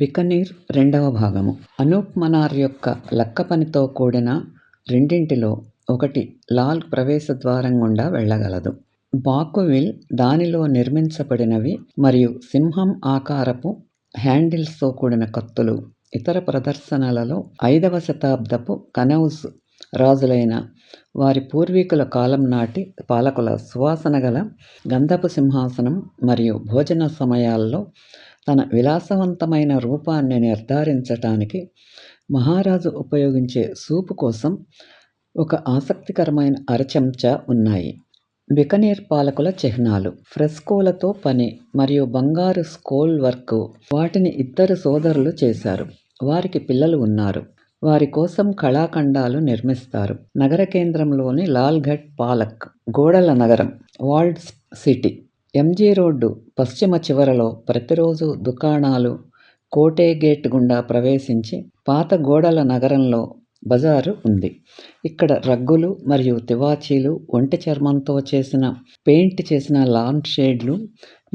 బికనీర్ రెండవ భాగము. అనూప్ మనార్ యొక్క లక్కపనితో కూడిన రెండింటిలో ఒకటి లాల్ ప్రవేశద్వారం గుండా వెళ్ళగలదు. బాకువిల్ దానిలో నిర్మించబడినవి మరియు సింహం ఆకారపు హ్యాండిల్స్తో కూడిన కత్తులు. ఇతర ప్రదర్శనలలో 5వ శతాబ్దపు కనౌజ్ రాజులైన వారి పూర్వీకుల కాలం నాటి పాలకుల సువాసన గల గంధపు సింహాసనం మరియు భోజన సమయాల్లో తన విలాసవంతమైన రూపాన్ని నిర్ధారించటానికి మహారాజు ఉపయోగించే సూపు కోసం ఒక ఆసక్తికరమైన అరచెంచా ఉన్నాయి. బికనీర్ పాలకుల చిహ్నాలు, ఫ్రెస్కోలతో పని మరియు బంగారు స్కోల్ వర్క్. వాటిని ఇద్దరు సోదరులు చేశారు. వారికి పిల్లలు ఉన్నారు. వారి కోసం కళాఖండాలు నిర్మిస్తారు. నగర కేంద్రంలోని లాల్ఘట్ పాలక్ గోడల నగరం, వాల్డ్ సిటీ. ఎంజీ రోడ్డు పశ్చిమ చివరలో ప్రతిరోజు దుకాణాలు కోటే గేట్ గుండా ప్రవేశించి పాత గోడల నగరంలో బజారు ఉంది. ఇక్కడ రగ్గులు మరియు తివాచీలు, ఒంటె చర్మంతో పెయింట్ చేసిన లాన్ షేడ్లు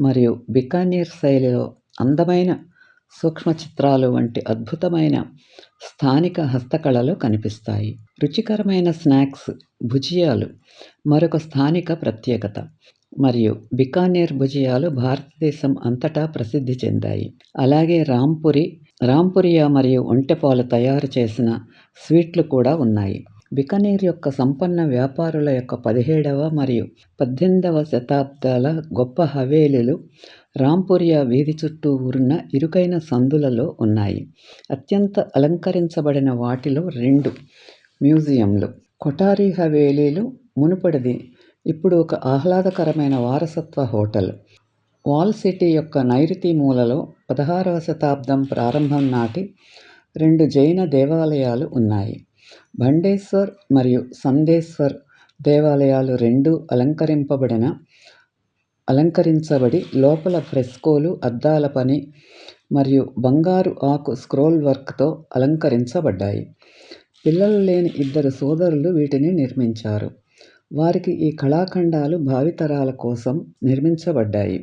మరియు బికానీర్ శైలిలో అందమైన సూక్ష్మ చిత్రాలు వంటి అద్భుతమైన స్థానిక హస్తకళలు కనిపిస్తాయి. రుచికరమైన స్నాక్స్, భుజియాలు మరొక స్థానిక ప్రత్యేకత, మరియు బికానీర్ భుజియాలు భారతదేశం అంతటా ప్రసిద్ధి చెందాయి. అలాగే రాంపురియా మరియు ఒంటెపాలు తయారు చేసిన స్వీట్లు కూడా ఉన్నాయి. బికనీర్ యొక్క సంపన్న వ్యాపారుల యొక్క 17వ మరియు 18వ శతాబ్దాల గొప్ప హవేలీలు రాంపురియా వీధి చుట్టూ ఉన్న ఇరుకైన సందులలో ఉన్నాయి. అత్యంత అలంకరించబడిన వాటిలో 2 మ్యూజియంలు. కొఠారీ హవేలీలు మునుపటిది ఇప్పుడు ఒక ఆహ్లాదకరమైన వారసత్వ హోటల్. వాల్ సిటీ యొక్క నైరుతి మూలలో 16వ శతాబ్దం ప్రారంభం నాటి 2 జైన దేవాలయాలు ఉన్నాయి. భండేశ్వర్ మరియు సందేశ్వర్ దేవాలయాలు రెండూ అలంకరించబడి లోపల ఫ్రెస్కోలు, అద్దాల పని మరియు బంగారు ఆకు స్క్రోల్ వర్క్తో అలంకరించబడ్డాయి. పిల్లలు లేని 2 సోదరులు వీటిని నిర్మించారు. వారికి ఈ కళాఖండాలు భావితరాల కోసం నిర్మించబడ్డాయి.